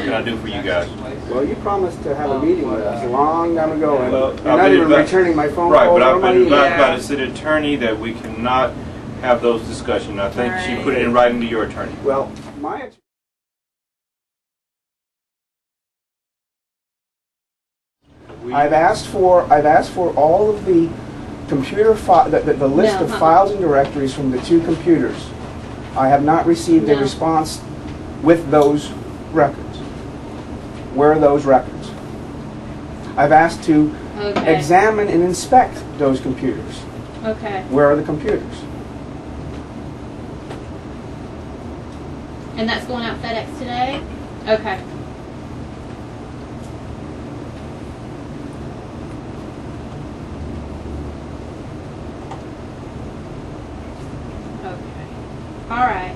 can I do for you guys? Well, you promised to have a meeting with us a long time ago, and Well, you're not even returning my phone right, call but or I've my been email. advised by the city attorney that we cannot have those discussions. I think she put it in writing to your attorney. Well, my attorney. I've asked for all of the computer the list of files and directories from the 2 computers. I have not received a response with those records. Where are those records? I've asked to examine and inspect those computers. Okay. Where are the computers? And that's going out FedEx today? Okay. All right.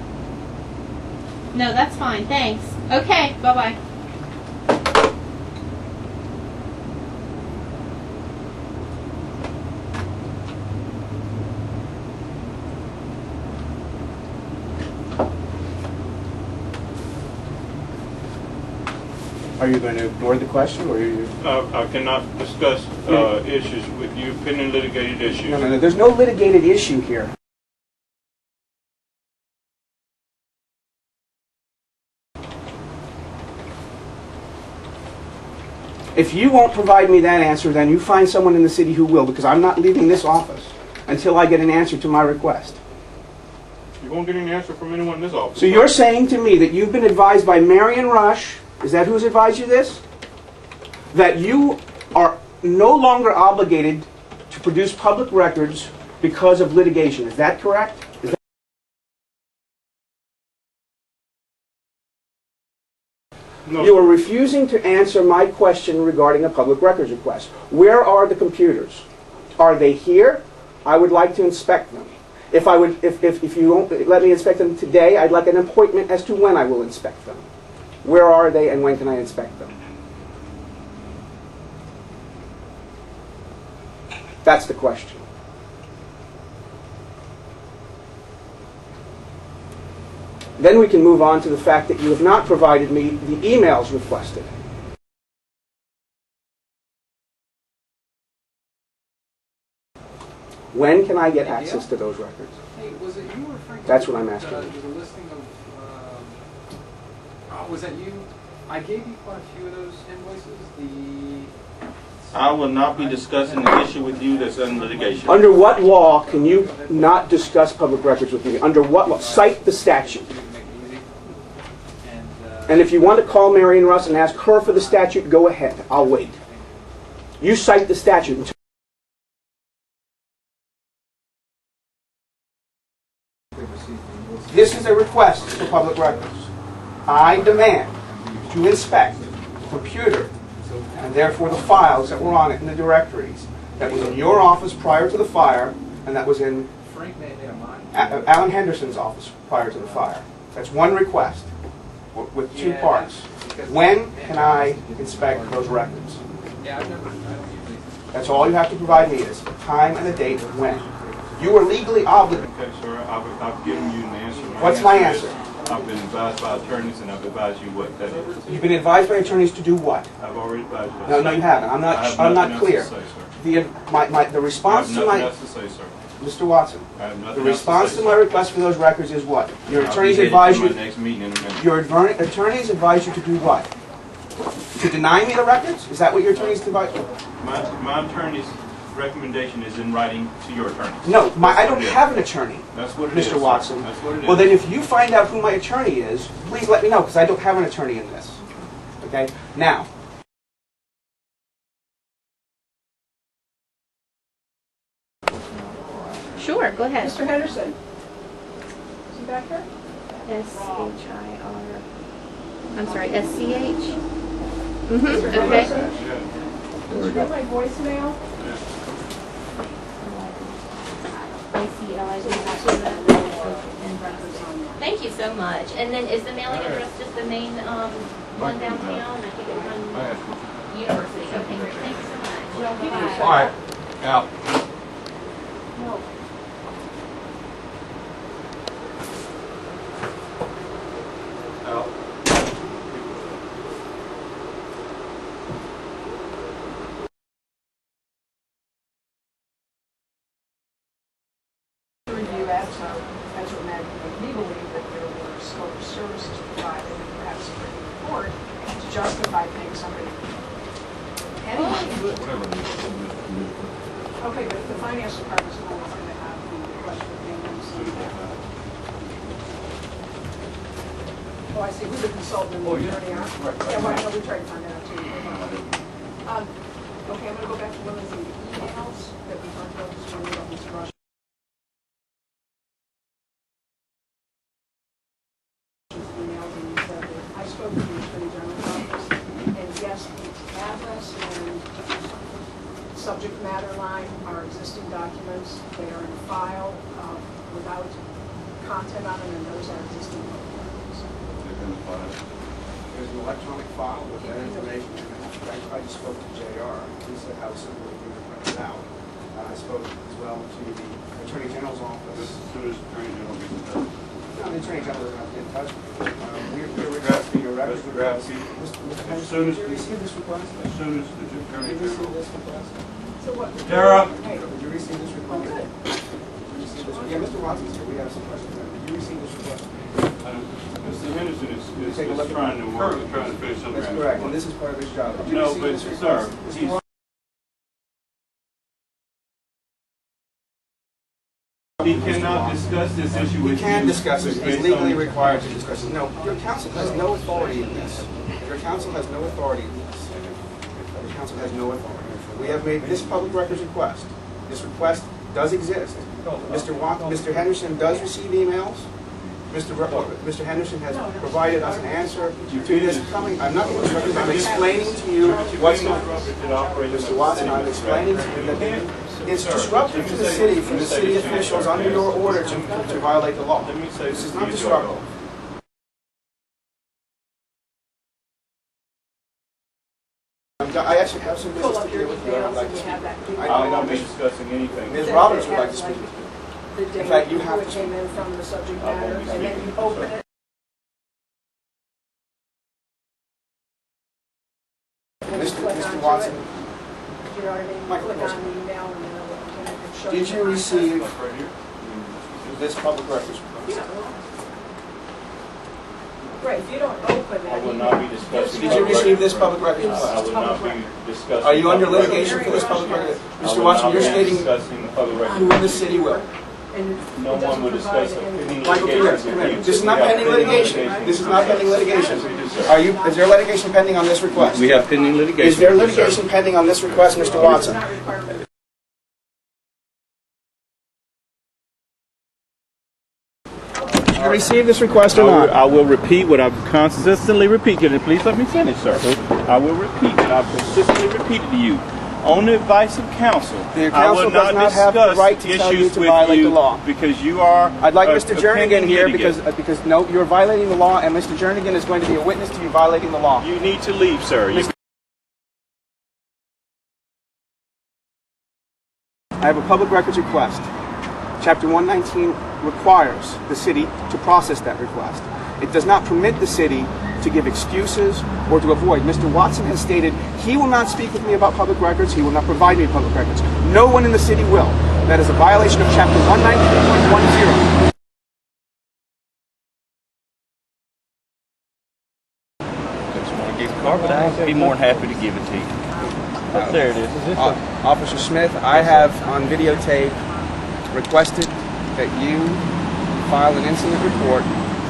No, that's fine. Thanks. Okay. Bye-bye. Are you going to ignore the question, or are you? I cannot discuss issues with you, pending litigated issues. No. There's no litigated issue here. If you won't provide me that answer, then you find someone in the city who will, because I'm not leaving this office until I get an answer to my request. You won't get any answer from anyone in this office. So you're saying to me that you've been advised by Marion Rush, is that who's advised you this? That you are no longer obligated to produce public records because of litigation. Is that correct? No. You are refusing to answer my question regarding a public records request. Where are the computers? Are they here? I would like to inspect them. If you won't let me inspect them today, I'd like an appointment as to when I will inspect them. Where are they, and when can I inspect them? That's the question. Then we can move on to the fact that you have not provided me the emails requested. When can I get access to those records? Hey, was it you referring to? That's what I'm asking. The listing of. Was that you? I gave you quite a few of those invoices. I will not be discussing the issue with you that's in litigation. Under what law can you not discuss public records with me? Under what law? Cite the statute. And if you want to call Marion Russ and ask her for the statute, go ahead. I'll wait. You cite the statute. This is a request for public records. I demand to inspect the computer and therefore the files that were on it in the directories that was in your office prior to the fire, and that was in Alan Henderson's office prior to the fire. That's one request with 2 parts. When can I inspect those records? That's all you have to provide me is a time and a date of when. You are legally obligated. Okay, sir. I've given you an answer. What's my answer? I've been advised by attorneys, and I've advised you what that is. You've been advised by attorneys to do what? I've already advised you. No, you haven't. I'm not clear. The response to my else to say, sir. Mr. Watson, the response to my request for those records is what? Your attorneys advise you. Your attorneys advise you to do what? To deny me the records? Is that what your attorneys advise? My attorney's recommendation is in writing to your attorney. No, I don't have an attorney. That's what it is, Mr. Watson. That's what it is. Well, then if you find out who my attorney is, please let me know, because I don't have an attorney in this. Okay? Now. Sure, go ahead. Mr. Henderson. Is he back here? S-H-I-R. I'm sorry, S-C-H? Mm-hmm, Mr. okay. Henderson? Did you get my voicemail? Thank you so much. And then is the mailing address just the main one downtown? I think it's on University. Okay, great. Thank you so much. Bye. All right. Out. No. Out. somebody. Anyway. Okay, but the finance department is always going to have the question of payments. Oh, I see, who the consultant and the attorney are? Yeah, well, I know we tried to find that out too. Okay, I'm going to go back to one of the emails that we talked about this morning about Mr. Rush. Emails and he said that I spoke with the Attorney General's office, and yes, the address and subject matter line are existing documents. They are in file without content on them, and those are existing documents. There's an electronic file with that information in it. I just spoke to JR. He said how simple it would be to print it out. I spoke as well to the Attorney General's office. As soon as the Attorney General gets in touch. No, the Attorney General doesn't have to get in touch with you. We're requesting a record. Mr. Grapski. Mr. As soon as Did you receive this request? As soon as the Attorney Did you receive General. this request? So what? Tara. Hey, Did you receive this request? good. Did you receive this? Yeah, Mr. Watson's here. We have some questions. Did you receive this request? Mr. Henderson is Take a look at trying to work, it. trying to finish something. That's correct, and this is part of his job. Did you No, receive but this sir, request? Mr. he's. Watson? He cannot discuss this issue with We you. can discuss it. He's based legally on- required to discuss it. No, your counsel has no authority in this. Your counsel has no authority in this. Your counsel has no authority. We have made this public records request. This request does exist. Mr. Henderson does receive emails. Mr. Henderson has provided us an answer to this coming. I'm not I'm explaining to you what's going on. Mr. Watson, I'm explaining to you that it's disruptive to the city for the city officials under your order to violate the law. This is not disruptive. I actually have some business Pull to up your deal with you. I'd emails like and to we have speak. that. I will not be discussing anything. Ms. Roberts would like to speak. The day In fact, you before have it to came in from the subject I won't matter, be and then speaking, you open sir. it. Mr. Watson, You know what I mean? Michael, Click close. on the email and then it'll show did the you content. receive Right here. this public records? Yeah. Right, if you don't open that. I will not be discussing. Did you receive this public records I request? will not be discussing. Are you under public litigation records. for this public record? I Mr. will Watson, not you're be stating discussing the public who record. in the city will. And No it one doesn't will provide discuss any- pending Michael, come here, litigation. come here. This is not We have pending litigation. This is not pending litigation. Is there litigation pending on this request? We have pending litigation. Is there litigation pending on this request, Mr. It's Watson? not required, but Did you receive this request or not? I will repeat what I've consistently repeated, and please let me finish, sir. I will repeat what I've consistently repeated to you. On the advice of counsel, The I counsel will does not not have the discuss right to tell you issues to with violate you the law. because you are. I'd like a- Mr. a Jernigan pending here litigant. because no, you're violating the law, and Mr. Jernigan is going to be a witness to you violating the law. You need to leave, sir. I have a public records request. Chapter 119 requires the city to process that request. It does not permit the city to give excuses or to avoid. Mr. Watson has stated he will not speak with me about public records. He will not provide me public records. No one in the city will. That is a violation of Chapter 119.10. But I'd be more than happy to give it to you. But there it is. Officer Smith, I have on videotape requested that you file an incident report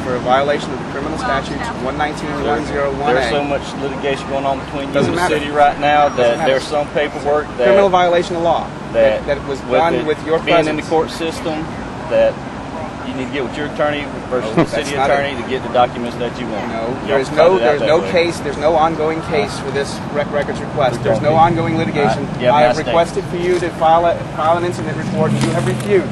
for a violation of the criminal statutes 119.101A. There's so much litigation going on between you Doesn't and the matter. city right now that matter. there's some paperwork Criminal that violation of law that was done with your being in presence. the court system that you need to get with your attorney versus No, the that's city not attorney to get the documents that you want. No, You there's have to no, cut it out there's that no way. case, there's no ongoing case for this records request. There's no ongoing litigation. You have I a have nice day. requested for you to file an incident report, and you have refused.